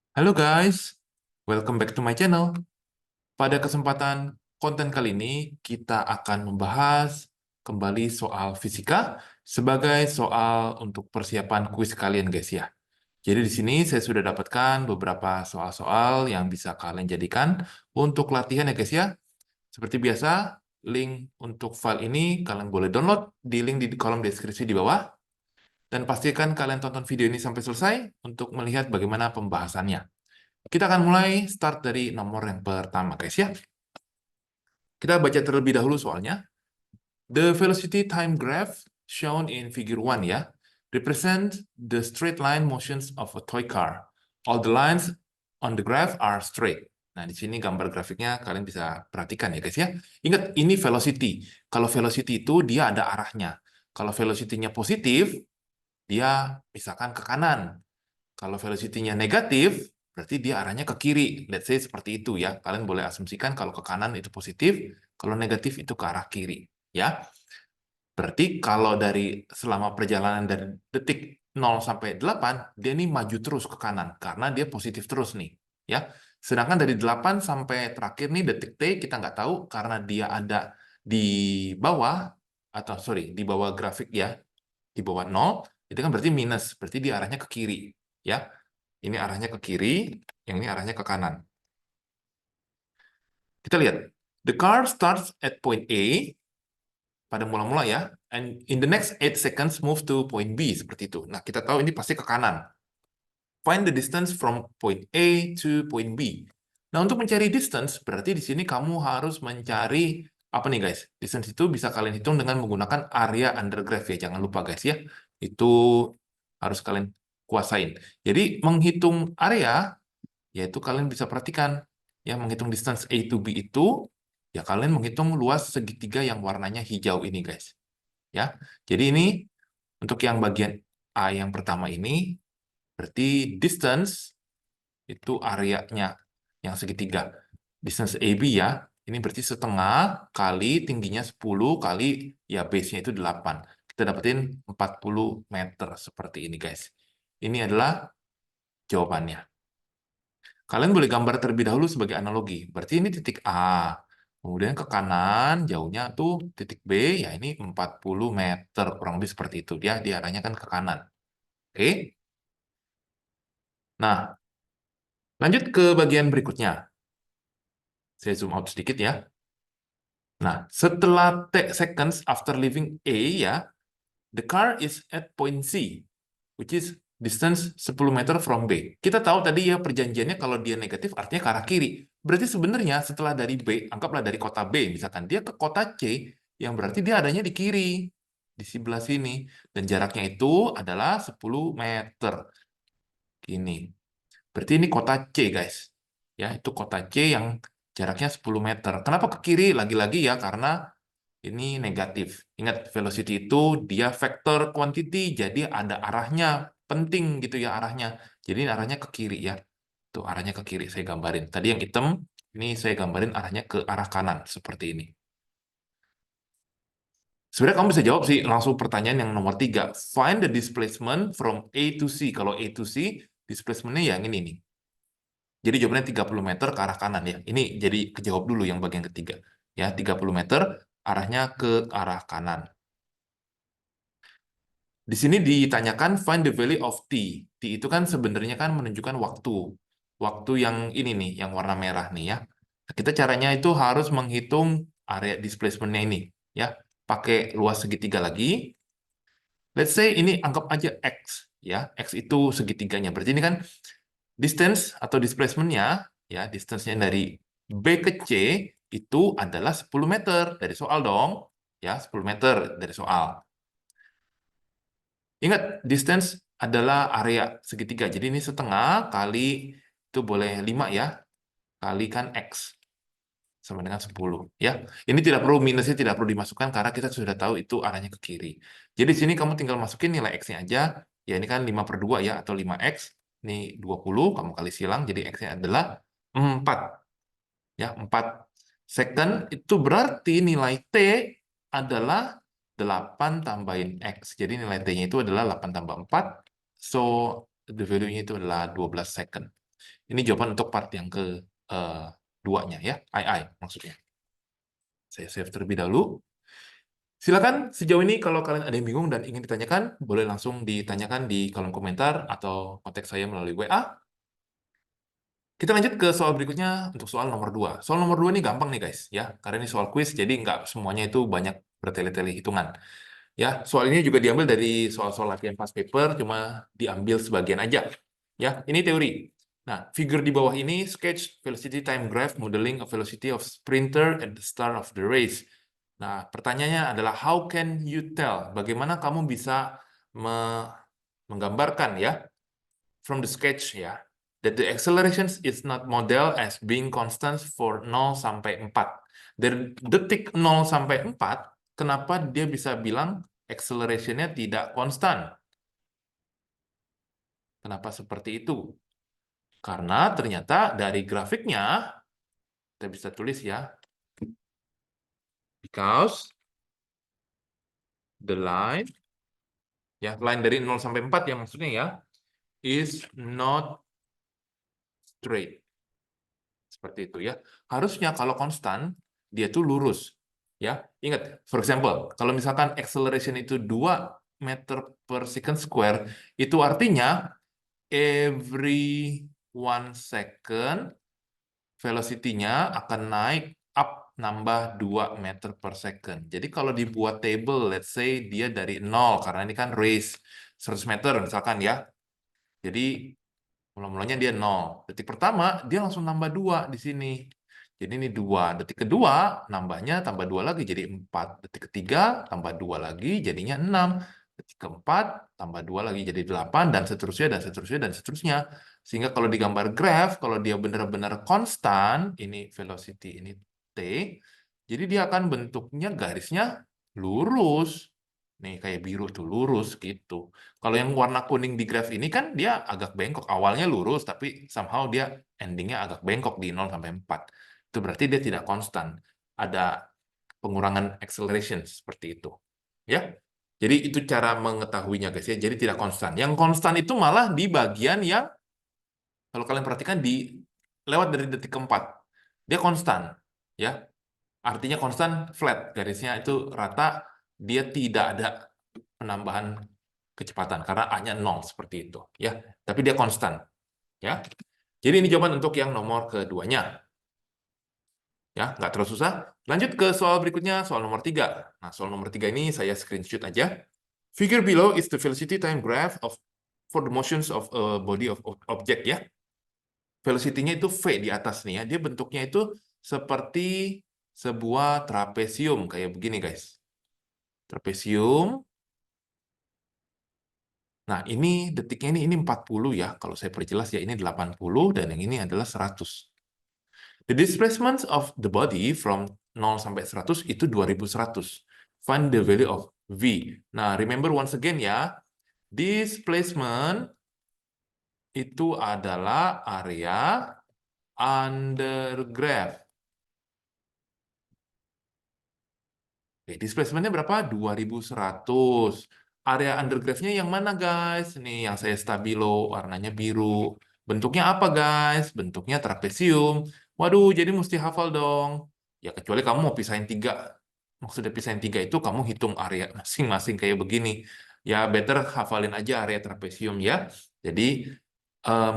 Halo guys, welcome back to my channel. Pada kesempatan konten kali ini, kita akan membahas kembali soal fisika sebagai soal untuk persiapan kuis kalian guys ya. Jadi di sini saya sudah dapatkan beberapa soal-soal yang bisa kalian jadikan untuk latihan ya guys ya. Seperti biasa, link untuk file ini kalian boleh download di link di kolom deskripsi di bawah. Dan pastikan kalian tonton video ini sampai selesai untuk melihat bagaimana pembahasannya. Kita akan mulai start dari nomor yang pertama, guys ya. Kita baca terlebih dahulu soalnya. The velocity time graph shown in figure 1 ya, represent the straight line motions of a toy car. All the lines on the graph are straight. Nah, di sini gambar grafiknya kalian bisa perhatikan ya, guys ya. Ingat, ini velocity. Kalau velocity itu dia ada arahnya. Kalau velocity-nya positif, dia misalkan ke kanan. Kalau velocity-nya negatif, berarti dia arahnya ke kiri. Let's say seperti itu ya. Kalian boleh asumsikan kalau ke kanan itu positif, kalau negatif itu ke arah kiri. Ya. Berarti kalau dari selama perjalanan dari detik 0 sampai 8, dia ini maju terus ke kanan karena dia positif terus nih. Ya. Sedangkan dari 8 sampai terakhir nih detik T kita nggak tahu karena dia ada di bawah, atau sorry, di bawah grafik ya, di bawah 0, itu kan berarti minus, berarti dia arahnya ke kiri. Ya. Ini arahnya ke kiri, yang ini arahnya ke kanan. Kita lihat. The car starts at point A, pada mula-mula ya, and in the next 8 seconds move to point B, seperti itu. Nah, kita tahu ini pasti ke kanan. Find the distance from point A to point B. Nah, untuk mencari distance, berarti di sini kamu harus mencari, apa nih guys? Distance itu bisa kalian hitung dengan menggunakan area under graph ya, jangan lupa guys ya. Itu harus kalian kuasain. Jadi, menghitung area, yaitu kalian bisa perhatikan ya, menghitung distance A to B itu ya kalian menghitung luas segitiga yang warnanya hijau ini guys ya. Jadi ini untuk yang bagian A yang pertama ini berarti distance itu areanya yang segitiga, distance AB ya, ini berarti setengah kali tingginya 10 kali ya base-nya itu 8, kita dapetin 40 meter seperti ini guys. Ini adalah jawabannya. Kalian boleh gambar terlebih dahulu sebagai analogi. Berarti ini titik A. Kemudian ke kanan, jauhnya tuh titik B, ya ini 40 meter. Kurang lebih seperti itu. Dia arahnya kan ke kanan. Oke? Nah, lanjut ke bagian berikutnya. Saya zoom out sedikit ya. Nah, setelah T seconds after leaving A ya, the car is at point C, which is distance 10 meter from B. Kita tahu tadi ya perjanjiannya kalau dia negatif artinya ke arah kiri. Berarti sebenarnya setelah dari B, anggaplah dari kota B, misalkan dia ke kota C, yang berarti dia adanya di kiri, di sebelah sini. Dan jaraknya itu adalah 10 meter. Gini. Berarti ini kota C, guys. Ya, itu kota C yang jaraknya 10 meter. Kenapa ke kiri? Lagi-lagi ya, karena ini negatif. Ingat, velocity itu dia vektor quantity, jadi ada arahnya, penting gitu ya arahnya. Jadi ini arahnya ke kiri ya. Tuh, arahnya ke kiri, saya gambarin. Tadi yang hitam, ini saya gambarin arahnya ke arah kanan, seperti ini. Sebenarnya kamu bisa jawab sih langsung pertanyaan yang nomor 3. Find the displacement from A to C. Kalau A to C, displacement-nya yang ini nih. Jadi jawabannya 30 meter ke arah kanan ya. Ini jadi kejawab dulu yang bagian ketiga. Ya, 30 meter arahnya ke arah kanan. Di sini ditanyakan find the value of t. T itu kan sebenarnya kan menunjukkan waktu. Waktu yang ini nih, yang warna merah nih ya. Kita caranya itu harus menghitung area displacement-nya ini ya. Pakai luas segitiga lagi. Let's say ini anggap aja X ya. X itu segitiganya. Berarti ini kan distance atau displacement-nya ya, distance-nya dari B ke C itu adalah 10 meter dari soal dong. Ya, 10 meter dari soal. Ingat, distance adalah area segitiga. Jadi ini setengah kali, itu boleh 5 ya, kalikan X. Sama dengan 10. Ya. Ini tidak perlu, minusnya tidak perlu dimasukkan karena kita sudah tahu itu arahnya ke kiri. Jadi sini kamu tinggal masukin nilai X-nya aja. Ya ini kan 5/2 ya, atau 5X. Ini 20, kamu kali silang, jadi X-nya adalah 4. Ya, 4 second, itu berarti nilai T adalah 8 tambahin X. Jadi nilai T-nya itu adalah 8 tambah 4. So, the value-nya itu adalah 12 second. Ini jawaban untuk part yang keduanya ya, II maksudnya. Saya save terlebih dahulu. Silakan sejauh ini kalau kalian ada yang bingung dan ingin ditanyakan, boleh langsung ditanyakan di kolom komentar atau kontak saya melalui WA. Kita lanjut ke soal berikutnya untuk soal nomor 2. Soal nomor 2 ini gampang nih guys, ya. Karena ini soal quiz, jadi nggak semuanya itu banyak bertele-tele hitungan. Ya, soal ini juga diambil dari soal-soal latihan past paper, cuma diambil sebagian aja. Ya, ini teori. Nah, figure di bawah ini sketch velocity time graph modeling of velocity of sprinter at the start of the race. Nah, pertanyaannya adalah how can you tell? Bagaimana kamu bisa menggambarkan ya from the sketch ya that the accelerations is not model as being constant for 0 sampai 4. Dari detik 0 sampai 4, kenapa dia bisa bilang acceleration-nya tidak konstan? Kenapa seperti itu? Karena ternyata dari grafiknya, kita bisa tulis ya, because the line, ya line dari 0 sampai 4 ya maksudnya ya, is not straight. Seperti itu ya. Harusnya kalau konstan, dia tuh lurus. Ya, ingat, for example, kalau misalkan acceleration itu 2 meter per second square, itu artinya every 1 second velocity-nya akan naik up nambah 2 meter per second. Jadi kalau dibuat table, let's say dia dari 0, karena ini kan race 100 meter misalkan ya. Jadi mula-mulanya dia 0. Detik pertama, dia langsung nambah 2 di sini. Jadi ini 2. Detik kedua, nambahnya tambah 2 lagi, jadi 4. Detik ketiga, tambah 2 lagi, jadinya 6. Detik keempat, tambah 2 lagi, jadi 8, dan seterusnya, dan seterusnya, dan seterusnya. Sehingga kalau digambar graph, kalau dia benar-benar konstan, ini velocity, ini T, jadi dia akan bentuknya garisnya lurus. Nih, kayak biru tuh, lurus gitu. Kalau yang warna kuning di graf ini kan dia agak bengkok. Awalnya lurus, tapi somehow dia endingnya agak bengkok di 0 sampai 4. Itu berarti dia tidak konstan. Ada pengurangan acceleration seperti itu. Ya. Jadi itu cara mengetahuinya guys ya. Jadi tidak konstan. Yang konstan itu malah di bagian yang kalau kalian perhatikan di lewat dari detik keempat. Dia konstan. Ya. Artinya konstan flat. Garisnya itu rata. Dia tidak ada penambahan kecepatan karena A-nya 0 seperti itu ya. Tapi dia konstan ya. Jadi ini jawaban untuk yang nomor keduanya. Ya, nggak terlalu susah. Lanjut ke soal berikutnya, soal nomor 3. Nah, soal nomor 3 ini saya screenshot aja. Figure below is the velocity time graph of for the motions of a body of object ya. Velocity-nya itu V di atas nih ya. Dia bentuknya itu seperti sebuah trapesium kayak begini guys. Trapesium. Nah, ini detiknya ini 40 ya. Kalau saya perjelas ya ini 80 dan yang ini adalah 100. The displacement of the body from 0 sampai 100 itu 2100. Find the value of V. Nah, remember once again ya, displacement itu adalah area under graph. Oke, displacement-nya berapa? 2100. Area under graph-nya yang mana, guys? Nih, yang saya stabilo, warnanya biru. Bentuknya apa, guys? Bentuknya trapesium. Waduh, jadi mesti hafal dong. Ya, kecuali kamu mau pisahin 3. Maksudnya pisahin 3 itu kamu hitung area masing-masing kayak begini. Ya, better hafalin aja area trapesium ya. Jadi,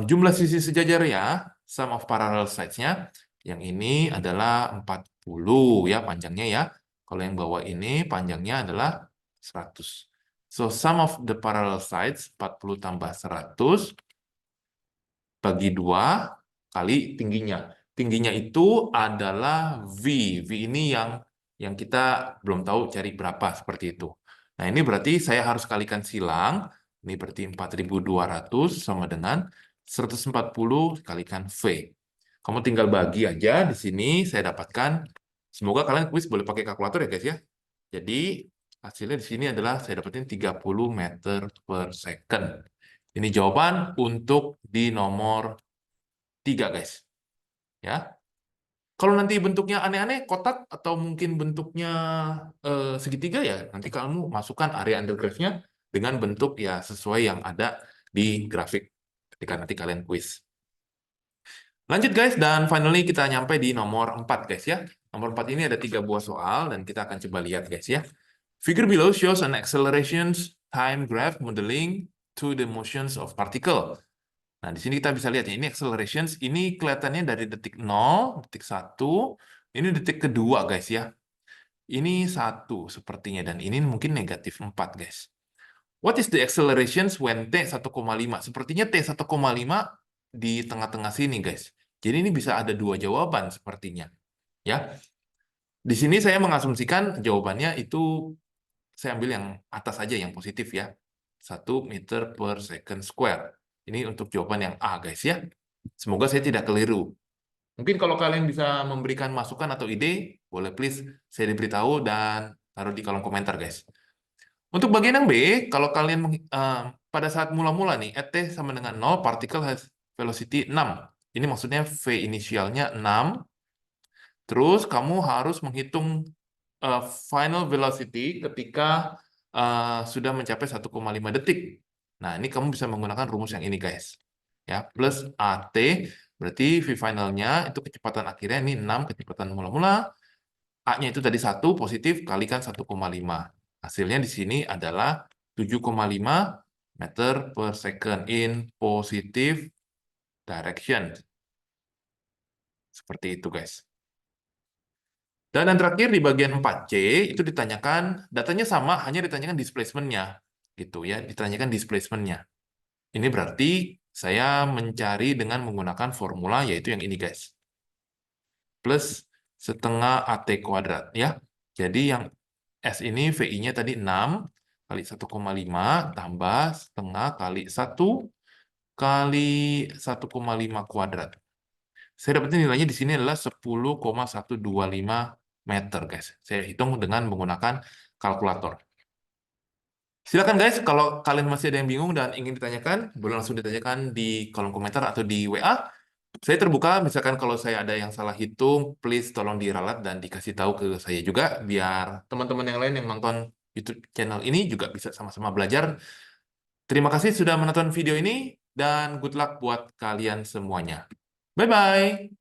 jumlah sisi sejajar ya, sum of parallel sides-nya. Yang ini adalah 40 ya panjangnya ya. Kalau yang bawah ini panjangnya adalah 100. So, sum of the parallel sides, 40 tambah 100, bagi 2 kali tingginya. Tingginya itu adalah V. V ini yang kita belum tahu cari berapa, seperti itu. Nah, ini berarti saya harus kalikan silang. Ini berarti 4200 sama dengan 140 kalikan V. Kamu tinggal bagi aja di sini, saya dapatkan. Semoga kalian kuis boleh pakai kalkulator ya guys ya. Jadi hasilnya di sini adalah saya dapetin 30 meter per second. Ini jawaban untuk di nomor 3 guys. Ya. Kalau nanti bentuknya aneh-aneh, kotak atau mungkin bentuknya segitiga ya, nanti kamu masukkan area under graph-nya dengan bentuk ya sesuai yang ada di grafik ketika nanti kalian kuis. Lanjut guys, dan finally kita nyampe di nomor 4 guys ya. Nomor 4 ini ada 3 buah soal, dan kita akan coba lihat guys ya. Figure below shows an accelerations time graph modeling to the motions of particle. Nah, di sini kita bisa lihat ya, ini accelerations, ini kelihatannya dari detik 0, detik 1, ini detik kedua guys ya. Ini 1 sepertinya, dan ini mungkin negatif 4 guys. What is the accelerations when T 1,5? Sepertinya T 1,5 di tengah-tengah sini guys. Jadi ini bisa ada 2 jawaban sepertinya. Ya, di sini saya mengasumsikan jawabannya itu saya ambil yang atas saja, yang positif ya. 1 meter per second square. Ini untuk jawaban yang A, guys ya. Semoga saya tidak keliru. Mungkin kalau kalian bisa memberikan masukan atau ide, boleh please saya diberitahu dan taruh di kolom komentar, guys. Untuk bagian yang B, kalau kalian pada saat mula-mula nih, at t sama dengan 0, particle has velocity 6. Ini maksudnya V inisialnya 6. Terus kamu harus menghitung final velocity ketika sudah mencapai 1,5 detik. Nah, ini kamu bisa menggunakan rumus yang ini, guys. Ya, plus AT, berarti V finalnya itu kecepatan akhirnya, ini 6 kecepatan mula-mula. A-nya itu tadi 1, positif, kalikan 1,5. Hasilnya di sini adalah 7,5 meter per second in positive direction. Seperti itu, guys. Dan yang terakhir di bagian 4C itu ditanyakan, datanya sama, hanya ditanyakan displacement-nya. Gitu ya, ditanyakan displacement-nya. Ini berarti saya mencari dengan menggunakan formula, yaitu yang ini guys. Plus setengah AT kuadrat ya. Jadi yang S ini VI-nya tadi 6 kali 1,5 tambah setengah kali 1 kali 1,5 kuadrat. Saya dapetin nilainya di sini adalah 10,125 meter, guys. Saya hitung dengan menggunakan kalkulator. Silakan guys, kalau kalian masih ada yang bingung dan ingin ditanyakan, boleh langsung ditanyakan di kolom komentar atau di WA. Saya terbuka, misalkan kalau saya ada yang salah hitung, please tolong diralat dan dikasih tahu ke saya juga, biar teman-teman yang lain yang nonton YouTube channel ini juga bisa sama-sama belajar. Terima kasih sudah menonton video ini, dan good luck buat kalian semuanya. Bye-bye!